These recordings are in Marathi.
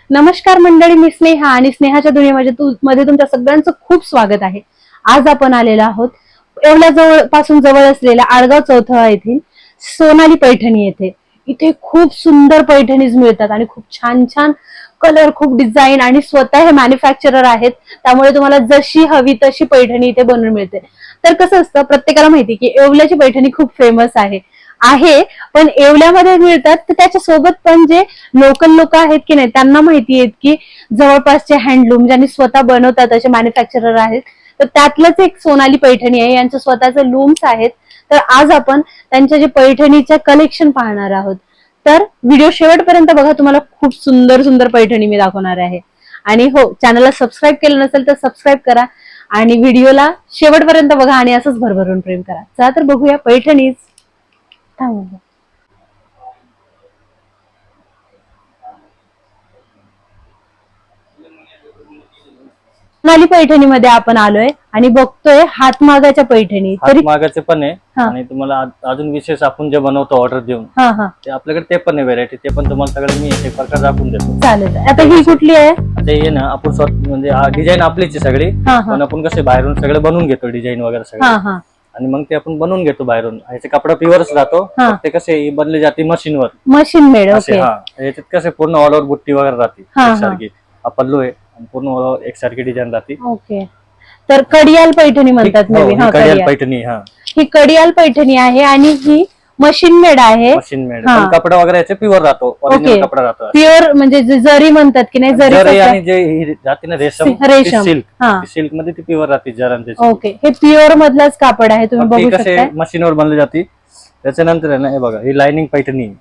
नमस्कार मंडळी, मी स्नेहा आणि स्नेहाच्या दुनियेमध्ये तुमच्या सगळ्यांचं खूप स्वागत आहे. आज आपण आलेलो आहोत येवला पासून जवळ असलेल्या आडगाव चौथळा येथील सोनाली पैठणी येथे. इथे खूप सुंदर पैठणीज मिळतात आणि खूप छान छान कलर, खूप डिझाईन आणि स्वतः हे मॅन्युफॅक्चरर आहेत. त्यामुळे तुम्हाला जशी हवी तशी पैठणी इथे बनवून मिळते. तर कसं असतं, प्रत्येकाला माहिती की येवल्याची पैठणी खूप फेमस आहे, पण येवल्यामध्ये मिळतात तर त्याच्या सोबत पण जे लोकल लोक आहेत की नाही त्यांना माहिती आहेत की जवळपासचे हँडलूम ज्यांनी स्वतः बनवतात असे मॅन्युफॅक्चरर आहेत. तर त्यातलंच एक सोनाली पैठणी आहे, यांचं स्वतःचं लूम्स आहेत. तर आज आपण त्यांच्या जे पैठणीच्या कलेक्शन पाहणार आहोत. तर व्हिडिओ शेवटपर्यंत बघा, तुम्हाला खूप सुंदर सुंदर पैठणी मी दाखवणार आहे. आणि हो, चॅनलला सबस्क्राईब केलं नसेल तर सबस्क्राईब करा आणि व्हिडिओला शेवटपर्यंत बघा आणि असंच भरभरून प्रेम करा. चला तर बघूया पैठणीज. सोनाली पैठणीमध्ये आपण आलोय आणि बघतोय हातमागाच्या पैठणी. तरी मागाचे पण आहे आणि तुम्हाला अजून विशेष आपण जे बनवतो ऑर्डर देऊन ते आपल्याकडे ते पण आहे व्हेरायटी. ते पण तुम्हाला सगळं मी एक प्रकार दाखवून देतो. चालेल. आता ही कुठली आहे? आता हे ना आपण म्हणजे डिझाईन आपलीच आहे सगळी, पण आपण कसे बाहेरून सगळे बनवून घेतो डिझाईन वगैरे सगळं, आणि मग ते आपण बनवून घेतो बाहेरून. ह्याचे कपडा प्युअरच राहतो. ते कसे बनले जाते मशीनवर, मशीन मेड. याच्यात कसे पूर्ण ऑल ओव्हर बुट्टी वगैरे राहते एकसारखी. हा पल्लू आहे, पूर्ण ऑल ओव्हर एकसारखी डिझाईन राहते. ओके. तर कडियाल पैठणी म्हणतात. कडियाल पैठणी. ही कडियाल पैठणी आहे आणि ही मशीन मेड आहे. मशीन मेड कपडा वगैरे याचे प्युअर राहतो, ओरिजिनल कपडा राहतो. प्युअर म्हणजे जरी म्हणतात की नाही, जरी आणि जे जाते ना रेशम सिल्क मध्ये ती प्युअर राहते जरांची. ओके. हे प्युअर मधलाच कापड आहे, तुम्ही बघू शकता. मशीनवर बनली जाते. त्याच्यानंतर आहे ना, हे बघा, ही लाइनिंग पैठणी.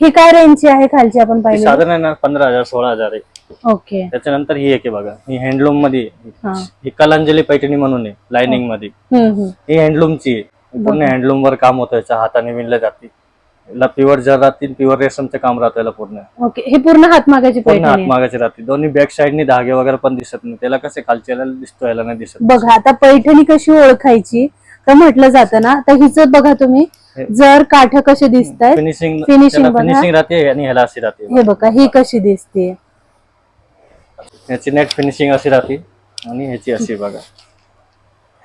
ही काय रेंजची आहे खालची? आपण पाहिली साधारण 15,000 16,000 आहे. ओके. त्याच्यानंतर ही एक आहे बघा, ही हँडलूम मध्ये. ही कलांजली पैठणी म्हणून आहे, लाइनिंग मध्ये. ही हँडलूमची आहे, पूर्ण हँडलूम वर काम होतं, याच्या हाताने विणलं जाते. याला प्युअर जर राहतील, प्युअर रेशमचं काम राहतं याला पूर्ण. ओके. हे पूर्ण हातमागाची पैठणी, हातमागाची राहते. दोन्ही बॅक साइडनी धागे वगैरे पण दिसत नाही, त्याला कसे खालच्याला दिसतो, याला नाही दिसत. बघा, आता पैठणी कशी ओळखायची तर म्हटलं जातं ना, तर हिचं बघा तुम्ही, जर काठ कसे दिसत आहेत, फिनिशिंग राहते आणि ह्याला अशी राहते. हे बघा, ही कशी दिसते, ह्याची नेट फिनिशिंग अशी राहते आणि ह्याची अशी. बघा,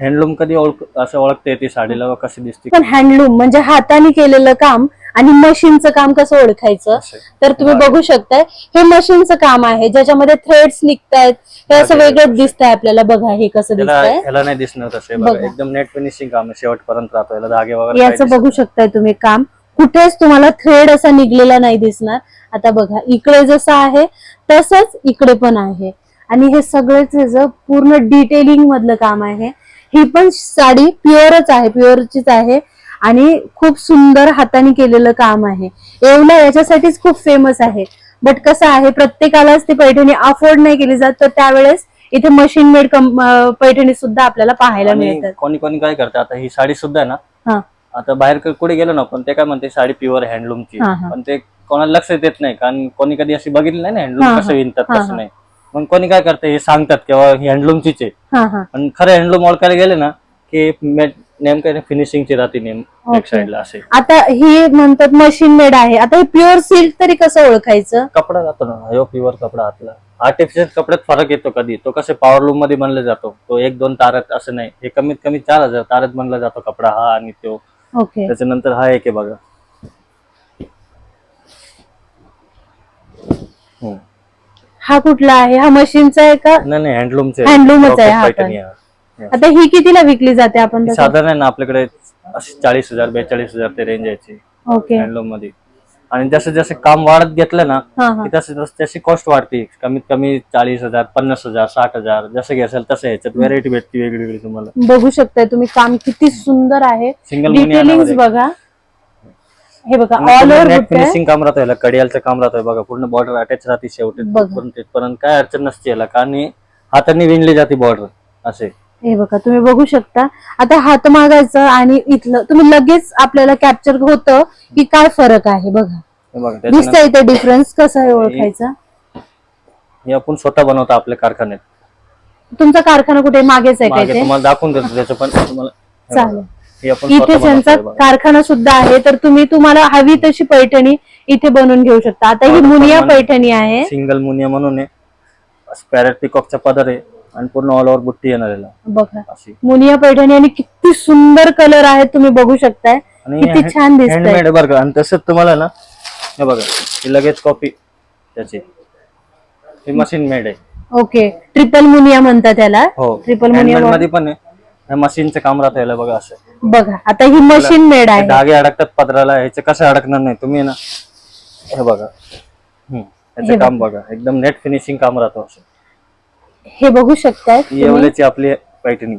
हँडलूम कधी असं ओळखता येते साडीला कशी दिसते. पण हँडलूम म्हणजे हाताने केलेलं काम आणि मशीनचं काम कसं ओळखायचं, तर तुम्ही बघू शकताय, हे मशीनचं काम आहे ज्याच्यामध्ये थ्रेड्स निघतायत. हे असं वेगळंच दिसतंय आपल्याला. बघा, हे कसं दिसतंय, ह्याला नाही दिसणार तसे. बघा, एकदम नेट फिनिशिंग काम आहे, शेवटपर्यंत राहतो. याला धागे वगैरे याचं बघू शकताय तुम्ही काम. कुठेच तुम्हाला थ्रेड असा निघलेला नाही दिसणार. आता बघा, इकडे जसं आहे तसंच इकडे पण आहे आणि हे सगळंच पूर्ण डिटेलिंग मधलं काम आहे. ही पण साडी प्युअरच आहे, प्युअरचीच आहे आणि खूप सुंदर हाताने केलेलं काम आहे. येवला याच्यासाठीच खूप फेमस आहे. बट कसं आहे, प्रत्येकालाच ती पैठणी अफोर्ड नाही केली जात, तर त्यावेळेस इथे मशीन मेड पैठणी सुद्धा आपल्याला पाहायला मिळतात. कोणी कोणी काय करतात, आता ही साडी सुद्धा ना, आता बाहेर कुठे गेलो ना पण ते काय म्हणते साडी प्युअर हँडलूमची, पण ते कोणाला लक्ष देत नाही, कारण कोणी कधी अशी बघितली नाही ना हँडलूम कसं विणतात तसं नाही. मग कोणी काय करतं, हे सांगतात किंवा ही हँडलूमचीच आहे, पण खरं हँडलूम ओळखायला गेले ना की नेमकं फिनिशिंगची राहते बॅक साईडला असे. आता ही म्हणतात मशीन मेड आहे, आता हे प्युअर सिल्क तरी कसं ओळखायचं? कपडा राहतो ना, हा प्युअर कपडा. आतला आर्टिफिशियल कपड्यात फरक येतो कधी, तो कसे पॉवर लूम मध्ये बनला जातो, तो 1-2 तारात असं नाही. हे कमीत कमी 4,000 तारात बनला जातो कपडा हा. आणि तो त्याच्यानंतर हा एक आहे बघा, हा कुठला आहे? हा मशीनचा आहे का? नाही, हँडलूमचा हँडलूमच आहे. आता ही कितीला विकली जाते? आपण साधारण ना आपल्याकडे 40,000 42,000 ते रेंज यायची हँडलूम मध्ये. आणि जसं जसं काम वाढत घेतलं ना तसं त्याची कॉस्ट वाढते. कमीत कमी 40,000 50,000 60,000 जसं घ्याल तसं. याच्यात व्हेरायटी भेटते वेगळी वेगळी. तुम्हाला बघू शकताय तुम्ही, काम किती सुंदर आहे. डिटेलिंग्स बघा, हे बघा, ऑल ओव्हर फिनिशिंग काम राहतं. याला कडियालचं काम राहतं बघा, पूर्ण बॉर्डर अटॅच राहते शेवटी पर्यंत. काय अडचण नसते याला, कारण हाताने विणली जाते बॉर्डर असे. हे बघा, तुम्ही बघू शकता. आता हातमागाचं आणि इथलं तुम्ही लगेच आपल्याला कॅप्चर होतं की काय फरक आहे. बघा, दिसतंय इथे डिफरन्स. कसं आहे ओळखायचं? हे आपण स्वतः बनवतो आपल्या कारखान्यात. तुमचा कारखाना कुठे? मागेच आहे का? तुम्हाला दाखवून देतो त्याचं पण तुम्हाला. चालेल. ही आपण इथे स्वतः त्यांचा बनवतोय बघा. कारखाना सुद्धा आहे, तर तुम्हाला हवी तशी पैठणी इथे बनवून घेऊ शकता. आता ही मुनिया पैठणी आहे, सिंगल मुनिया म्हणून आहे, पॅरेट पिकॉकचा पदर आहे आणि पूर्ण ऑल ओव्हर बुट्टी येणार याला बघा अशी. मुनिया पैठणी आणि किती सुंदर कलर आहेत, तुम्ही बघू शकताय आणि किती छान दिसतंय. हँडमेड आहे बरं का. आणि तसंच तुम्हाला ना हे बघा, ही लगेच कॉपी त्याची, ही मशीन मेड आहे. ओके, ट्रिपल मुनिया म्हणतात त्याला. हो, ट्रिपल मुनिया हँडमेड मध्ये पण आहे, मशीनचं काम राहतं याला बघा असं. बघा आता ही मशीन मेड आहे. धागे अडकतात पदराला, ह्याचे कसं अडकणार नाही. तुम्ही ना हे बघा, याचं काम बघा, एकदम नेट फिनिशिंग काम राहतं असं. हे बघू शकताय येवल्याची आपली पैठणी,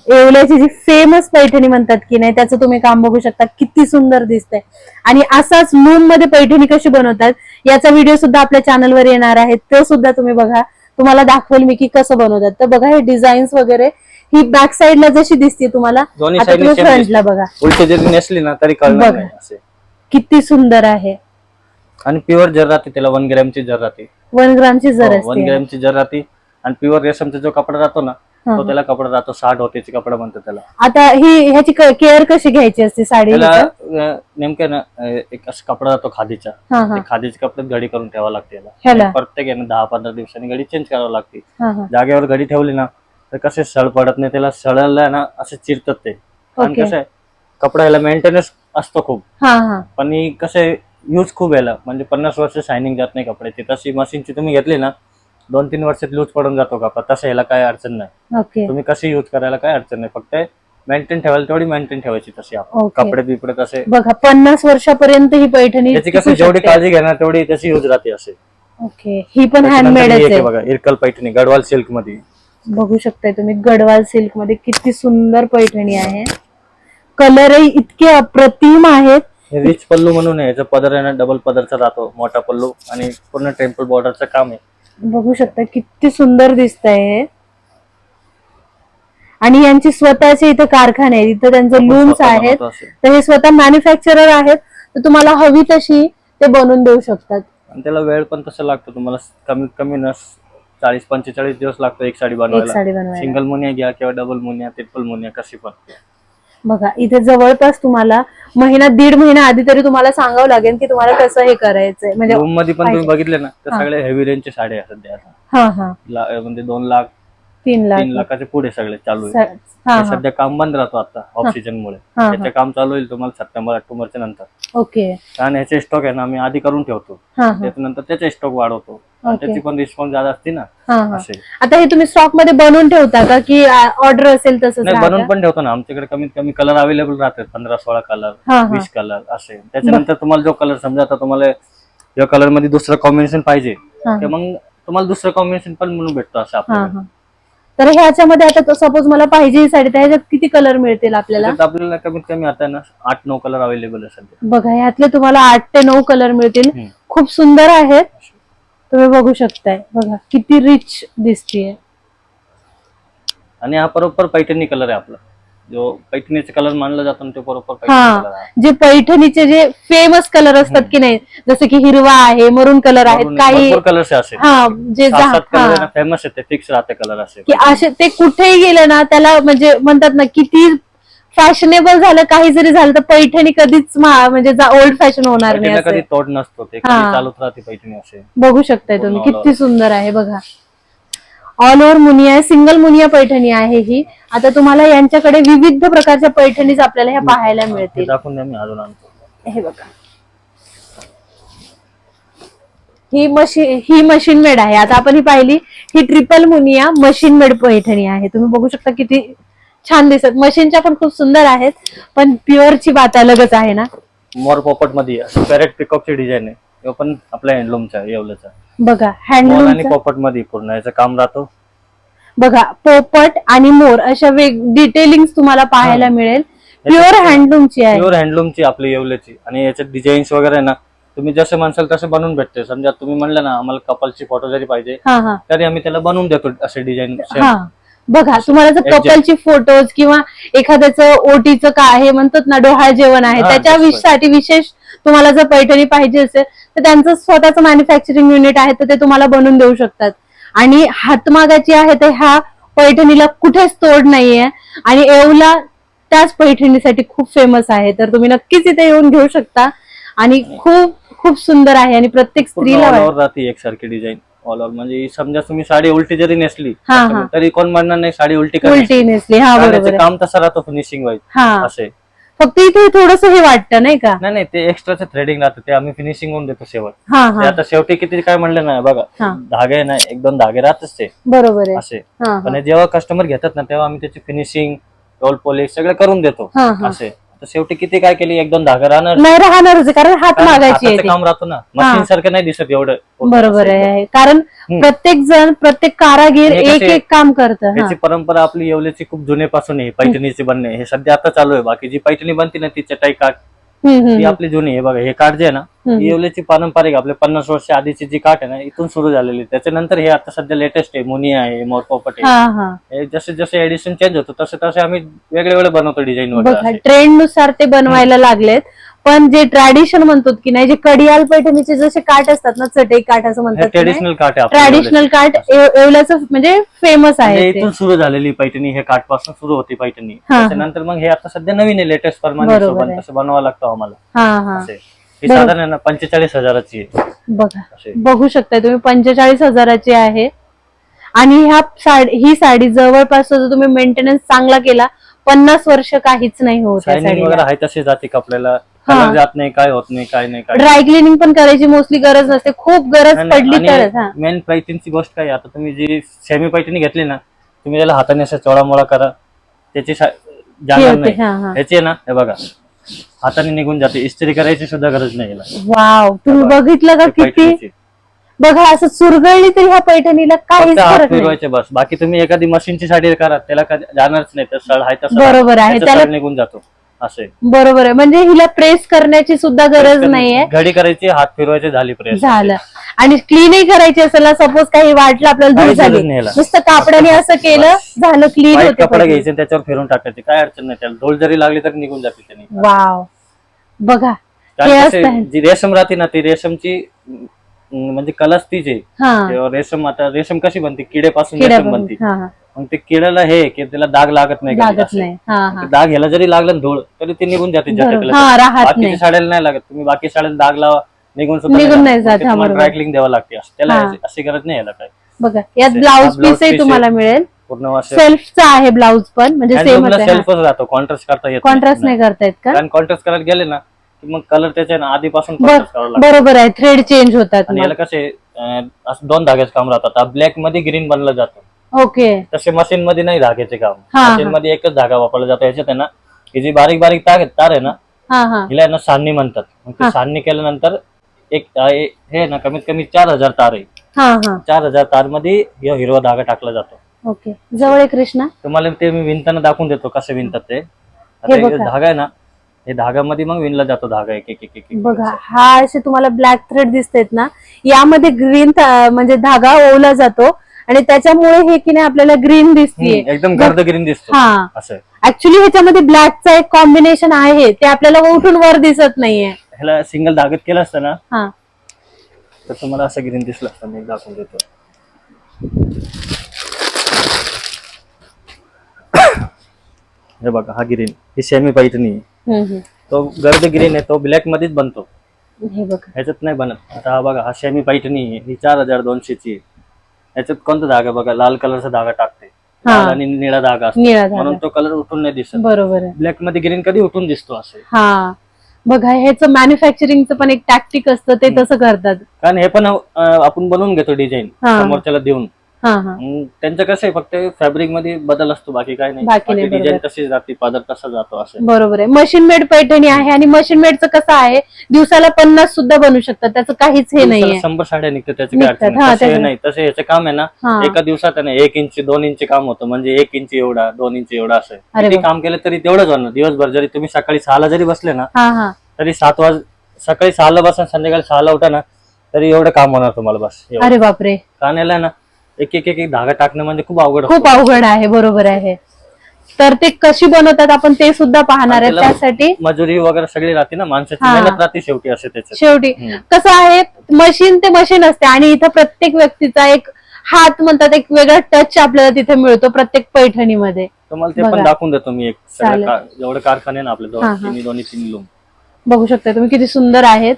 येवल्याची जी फेमस पैठणी म्हणतात की नाही, त्याचं तुम्ही काम बघू शकता, किती सुंदर दिसतंय. आणि असाच लूम मध्ये पैठणी कशी बनवतात याचा व्हिडिओ सुद्धा आपल्या चॅनलवर येणार आहे, तो सुद्धा तुम्ही बघा. तुम्हाला दाखवेल मी की कसं बनवतात. तर बघा हे डिझाईन्स वगैरे, ही बॅक साइडला जशी दिसते तुम्हाला, दोन्ही आता तुम्ही साईडने फ्रंटला बघा, उलटी जरी नेसली ना तरी कळणार नाही असे. किती सुंदर आहे. आणि प्युअर जर राहते, त्याला 1 ग्रॅमची जर राहते, 1 ग्रामची जर 1 असते. ग्रॅमची जर राहते. आणि प्युअर रेशमचा जो कपडा राहतो ना, तो त्याला कपडा राहतो 60 होतेचे कपडा म्हणतो त्याला. आता ह्याची केअर कशी घ्यायची असते साडी? त्याला नेमकं ना एक असं कपडा राहतो खादीचा, खादीच्या कपड्यात घडी करून ठेवावं लागते याला. प्रत्येक आहे ना 10-15 दिवसांनी घडी चेंज करावं लागते. जागेवर घडी ठेवली ना तर कसे सळ पडत नाही, त्याला सळला ना असं चिरतात ते. आणि कसं आहे, कपडा याला मेंटेनन्स असतो खूप, पण कसं आहे यूज खूप याला, म्हणजे 50 वर्ष शायनिंग जात नाही कपड्याची. तशी मशीनची तुम्ही घेतली ना 2-3 वर्षात लूज पडून जातो कपडा, तसं याला काय अडचण नाही. तुम्ही कशी यूज करायला काय अडचण नाही, फक्त मेंटेन ठेवायला तेवढी मेंटेन ठेवायची तशी. आपण कपडे बिपडे तसे बघा 50 वर्षापर्यंत ही पैठणी, त्याची कशी जेवढी काळजी घेणार तेवढी त्याची यूज राहते असे. ओके, ही पण हँडमेड आहे बघा, इरकल पैठणी गडवाल सिल्क मध्ये बघू शकताय तुम्ही. गडवाल सिल्क मध्ये किती सुंदर पैठणी आहे. कलरही इतके अप्रतिम आहेत. रिच पल्लू म्हणून आहे, याचा पदर आहे ना डबल पदरचा राहतो, मोठा पल्लू आणि पूर्ण टेम्पल बॉर्डरचं काम आहे. बघू शकता किती सुंदर दिसतंय हे. आणि यांची स्वतःचे इथं कारखाने आहेत, इथं त्यांचे लूम्स आहेत, तर हे स्वतः मॅन्युफॅक्चरर आहेत, तर तुम्हाला हवी तशी ते बनवून देऊ शकतात. आणि त्याला वेळ पण तसा लागतो तुम्हाला, कमीत कमी ना 40-45 दिवस लागतो एक साडी बनवायला. सिंगल मुनिया घ्या किंवा डबल मुनिया, ट्रिपल मुनिया, कशी पण. बघा इथे जवळपास तुम्हाला महिना 1.5 महिना आधी तरी तुम्हाला सांगावं लागेल की तुम्हाला कसं हे करायचंय. म्हणजे रूम मध्ये पण तुम्ही बघितले ना तर सगळे हेवी रेंजचे साड्या आहेत सध्या आता. म्हणजे 2 लाख 3 लाखाच्या पुढे सगळे चालू आहे. सध्या काम बंद राहतो आता ऑफ सीजन मुळे. त्याचं काम चालू होईल तुम्हाला सप्टेंबर-ऑक्टोबरच्या नंतर. ओके, कारण ह्याचे स्टॉक आहे ना आम्ही आधी करून ठेवतो, त्याच्यानंतर त्याचे स्टॉक वाढवतो, त्याची पण रिस्पॉन्स ज्यादा असते ना असे. आता हे तुम्ही स्टॉक मध्ये बनवून ठेवता का की ऑर्डर असेल तसं? नाही, बनवून पण ठेवतो ना. आमच्याकडे कमीत कमी कलर अवेलेबल राहतात, 15-16 कलर, 20 कलर असे. त्याच्यानंतर तुम्हाला जो कलर समजा आता तुम्हाला या कलर मध्ये दुसरं कॉम्बिनेशन पाहिजे तर मग तुम्हाला दुसरं कॉम्बिनेशन पण म्हणून भेटतो असं आपल्याला. तर ह्याच्यामध्ये आता सपोज मला पाहिजे ही साडी, तर ह्याच्यात किती कलर मिळतील आपल्याला? आपल्याला कमीत कमी आता ना 8-9 कलर अवेलेबल आहे सध्या. बघा ह्यातले तुम्हाला 8 ते 9 कलर मिळतील. खूप सुंदर आहेत, तुम्ही बघू शकताय. बघा किती रिच दिसतीये. आणि हा बरोबर पैठणी कलर आहे आपला, जो पैठणीचा कलर मानला जातो तो बरोबर पैठणी कलर आहे. जे पैठणीचे जे फेमस कलर असतात की नाही, जसं की हिरवा आहे, मरून कलर आहेत, काही कलर्स असे जे फेमस आहे ते फिक्स राहते कलर असे की असे ते कुठेही गेले ना त्याला म्हणजे म्हणतात ना किती फॅशनेबल झालं काही जरी झालं तर पैठणी कधीच म्हणजे ओल्ड फॅशन होणार नाही. कधी तोड नसतो, ते चालूच राहते पैठणी असे. बघू शकताय तुम्ही किती सुंदर आहे. बघा all over Muniya, single Muniya Paithani आहे ही. आता तुम्हाला यांच्याकडे विविध प्रकारच्या पैठणीज आपल्याला ह्या पाहायला मिळतील. दाखवून द्या, मी अजून आणतो. हे बघा ही मशीन मेड आहे. आता आपण ही पाहिली, ही ट्रिपल मुनिया मशीन मेड पैठणी आहे. तुम्ही बघू शकता किती छान दिसत. मशीनच्या पण खूप सुंदर आहेत, पण प्युअरची बात अलगच आहे ना. मोर पोपट मध्ये पॅरेट पिकॉकची डिझाईन आहे, तो पण आपल्या हँडलूमचा येवल्याचा. बघा हँडलूम आणि पोपट मध्ये पूर्ण याचं काम राहतो. बघा पोपट आणि मोर अशा डिटेलिंग तुम्हाला पाहायला मिळेल. प्युअर हँडलूमची आहे, प्युअर हँडलूमची आपली येवल्याची. आणि याच्यात डिझाईन्स वगैरे ना तुम्ही जसे म्हणसाल तसे बनवून भेटते. समजा तुम्ही म्हणलं ना आम्हाला कपलची फोटो जरी पाहिजे तरी आम्ही त्याला बनवून देतो असे डिझाईन. बघा तुम्हाला जर कपलची फोटोज किंवा एखाद्याचं ओटीचं काय हे म्हणतात ना डोहाळ जेवण आहे त्याच्यासाठी विशेष तुम्हाला जर पैठणी पाहिजे असेल तर त्यांचं स्वतःचं मॅन्युफॅक्चरिंग युनिट आहे, तर ते तुम्हाला बनवून देऊ शकतात. आणि हातमागाची आहे तर ह्या पैठणीला कुठेच तोड नाहीये. आणि येवला त्याच पैठणीसाठी खूप फेमस आहे. तर तुम्ही नक्कीच इथे येऊन घेऊ शकता आणि खूप खूप सुंदर आहे आणि प्रत्येक स्त्रीला ऑल ओव्हर राहते एकसारखी डिझाईन ऑल ओव्हर. म्हणजे समजा तुम्ही साडी उलटी जरी नेसली तरी कोण म्हणणार नाही साडी उलटी उलटी नेसली. हा बरोबर, काम तसं राहतो फिनिशिंग वाईज. हा असे फक्त इथे थोडस हे वाटतं नाही का. नाही ते एक्स्ट्राचं थ्रेडिंग राहतं ते आम्ही फिनिशिंग होऊन देतो शेवट. हा ते आता शेवटी किती काय म्हणलं ना बघा, धागे ना 1-2 धागे राहतच ते बरोबर आहे. असे. पण जेव्हा कस्टमर घेतात ना तेव्हा आम्ही त्याची फिनिशिंग टोल पॉलिश सगळं करून देतो असे. शेवटी किती काय केली 1-2 धागे राहणार नाही, राहणारच कारण हात मागायची आहे काम राहतो ना, मशीन सारखं नाही दिसत एवढं. बरोबर आहे, कारण प्रत्येक जण प्रत्येक कारागीर एक एक काम करतं. याची परंपरा आपली येवल्याची खूप जुन्यापासून आहे. पैठणीची बनणे हे सध्या आता चालू आहे. बाकी जी पैठणी बनते ना ती चटाई काठ ती आपली जुनी आहे. बघा हे काठ जे आहे ना येवल्याची पारंपरिक आपले 50 वर्ष आधीची जी काठ आहे ना इथून सुरू झालेली. त्याच्यानंतर हे आता सध्या लेटेस्ट आहे, मुनिया आहे, मोरपोपट आहे. जसे जसे एडिशन चेंज होतो तसे तसे आम्ही वेगळे वेगळे बनवतो डिझाईन वगैरे. ट्रेंड नुसार ते बनवायला लागलेत. पण जे ट्रॅडिशन म्हणतो की नाही, जे कडियाल पैठणीचे जसे काठ असतात ना, चटई काठ असं म्हणतात, ट्रेडिशनल काठ आहे. ट्रॅडिशनल काठ येवल्याचं म्हणजे फेमस आहे. इथून सुरू झालेली पैठणी हे काठ पासून सुरू होती पैठणी. त्याच्यानंतर मग हे आता सध्या नवीन आहे, लेटेस्ट प्रमाणे तसं बनवावं लागतं आम्हाला. ही साधारण 45,000ची आहे. बघा, बघू शकताय तुम्ही 45,000ची आहे. आणि ही साडी जवळपास जर तुम्ही मेंटेनन्स चांगला केला 50 वर्ष काहीच नाही होत. शायनिंग वगैरे आहे तशी जाते कपड्याला, कलर जात नाही, काय होत नाही, काय नाही. ड्राय क्लिनिंग पण करायची मोस्टली गरज नसते, खूप गरज पडली तर. मेन पैठणीची गोष्ट काय, आता तुम्ही जी सेमी पैठणी घेतली ना तुम्ही त्याला हाताने असा चोळामोळा करा त्याची जाणार नाही. ह्याची ना हे बघा हाताने निघून जाते, इस्त्री करायची सुद्धा गरज नाही. वाव, तुम्ही बघितलं का किती. बघा असं चुरगळली तरी ह्या पैठणीला काहीच फरक नाही. बस बाकी तुम्ही एखादी मशीनची साडी करा त्याला जाणारच नाही, तर सळ आहे तसं बरोबर आहे, त्याला निघून जातो असे. बरोबर आहे, म्हणजे हिला प्रेस करण्याची सुद्धा गरज नाहीये. घडी करायची, हात फिरवायचे, झाली प्रेस झालं. आणि क्लीनही करायची असेल, सपोज काही वाटलं आपल्याला धूळ झाली, नुसतं कापडाने असं केलं झालं, क्लीन होते. कपडा घ्यायचे त्याच्यावर फिरून टाकायचे, काय अडचण नाही, त्याला धूळ जरी लागली तरी निघून जाते त्याने. वाव, बघा जी रेशम राहते ना ती रेशमची म्हणजे कलच तीच आहे. रेशम आता रेशम कशी बनते, किड्यापासून रेशम बनते. मग ते किड्याला हे की त्याला दाग लागत नाही, दाग ह्याला जरी लागलं धूळ तरी ते निघून जाते. बाकीच्या साड्याला नाही लागत. तुम्ही बाकी साड्याला दाग लावा निघून नाही जात, ड्रायक्लिंग द्यावं लागते. त्याला अशी गरज नाही याला काय. बघा यात ब्लाऊज पीसही तुम्हाला मिळेल, पूर्ण सेल्फचा आहे ब्लाऊज पण, म्हणजे सेल्फच राहतो, कॉन्ट्रास्ट करता येत कॉन्ट्रास्ट नाही करता येत का. कारण कॉन्ट्रास्ट करायला गेले ना मग कलर त्याच्या आधीपासून बरोबर आहे, थ्रेड चेंज होतात. आणि याला कसे 2 धाग्याचं काम राहतात. ब्लॅक मध्ये ग्रीन बनलं जातं. ओके, तसे मशीन मध्ये नाही धाग्याचे काम. मशीन मध्ये एकच धागा वापरला जातो. याच्यात आहे ना ही जी बारीक बारीक तार आहे ना हिला ना सान्नी म्हणतात. मग ते सान्नी केल्यानंतर एक हे ना कमीत कमी 4,000 तार आहे. 4,000 तार मध्ये हिरवा धागा टाकला जातो. ओके, जवळ एक कृष्णा तुम्हाला ते मी विणताना दाखवून देतो कसं विणतात ते. आता धागा आहे ना हे धागामध्ये मग विणला जातो धागा एक एक एक एक. बघा हा असे तुम्हाला ब्लॅक थ्रेड दिसतेत ना, यामध्ये ग्रीन म्हणजे धागा ओवला जातो आणि त्याच्यामुळे हे की नाही आपल्याला ग्रीन दिसते, एकदम गर्द ग्रीन दिसतो. असं ऍक्च्युली ह्याच्यामध्ये ब्लॅकचा एक कॉम्बिनेशन आहे ते आपल्याला उठून वर दिसत नाहीये. ह्याला सिंगल धागत केलं असतं ना तर तुम्हाला असं ग्रीन दिसलं असतं. मी दाखवून देतो. हे बघा हा ग्रीन, ही सेमी पैठणी. तो गर्द ग्रीन आहे, तो ब्लॅक मध्येच बनतो. ह्याच्यात नाही बनत. आता हा बघा हा सेमी पैठणी ही 4,200ची आहे. ह्याच्यात कोणता धागा बघा लाल कलरचा धागा टाकते आणि निळा धागा असतो म्हणून तो कलर उठून नाही दिसत. बरोबर, ब्लॅक मध्ये ग्रीन कधी उठून दिसतो असं. बघा ह्याचं मॅन्युफॅक्चरिंगचं पण एक टॅक्टिक असतं, ते तसं करतात. कारण हे पण आपण बनवून घेतो डिझाईन समोरच्याला देऊन. त्यांचं कसं आहे फक्त फॅब्रिक मध्ये बदल असतो, बाकी काय नाही. डिझाईन तशीच जाते, पदर तसा जातो असं. बरोबर आहे. मशीन मेड पैठणी आहे आणि मशीन मेडचं कसं आहे दिवसाला 50 सुद्धा बनवू शकतात, त्याचं काहीच हे नाहीये. 100 साड्या निघतात, त्याचं काय अडचण नाही. तसं याचं काम आहे ना एका दिवसात आहे ना 1 इंच 2 इंच काम होतं. म्हणजे 1 इंच एवढा 2 इंच एवढा असं किती काम केलं तरी तेवढंच होणार. दिवसभर जरी तुम्ही सकाळी 6ला जरी बसले ना तरी सकाळी 6ला बसा संध्याकाळी 6ला उठा ना तरी एवढं काम होणार तुम्हाला बस. अरे बापरे, कानाला ना एक एक एक धागा टाकणं म्हणजे खूप अवघड आहे. बरोबर आहे. तर ते कशी बनवतात आपण ते सुद्धा पाहणार आहे. त्यासाठी मजुरी वगैरे सगळी राहते ना, माणसाची मेहनत राहते शेवटी. असे त्याच्यात शेवटी कसं आहे, मशीन ते मशीन असते आणि इथं प्रत्येक व्यक्तीचा एक हात म्हणतात एक वेगळा टच आपल्याला तिथे मिळतो प्रत्येक पैठणीमध्ये. तुम्हाला ते बघा. पण दाखवून देतो मी एक चालेल. जेवढे कारखाने ना आपले हा, हा. दोन्ही तीन लूम बघू शकता तुम्ही किती सुंदर आहेत.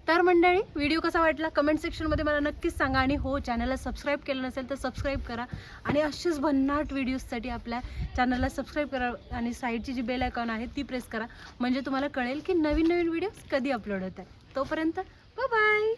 तर मंडळी, व्हिडिओ कसा वाटला कमेंट सेक्शनमध्ये मला नक्कीच सांगा. आणि हो, चॅनलला सबस्क्राईब केलं नसेल तर सबस्क्राईब करा आणि असेच भन्नाट व्हिडिओजसाठी आपल्या चॅनलला सबस्क्राईब करा आणि साईडची जी बेल आयकॉन आहे ती प्रेस करा, म्हणजे तुम्हाला कळेल की नवीन नवीन व्हिडिओज कधी अपलोड होत आहे. तोपर्यंत बाय बाय.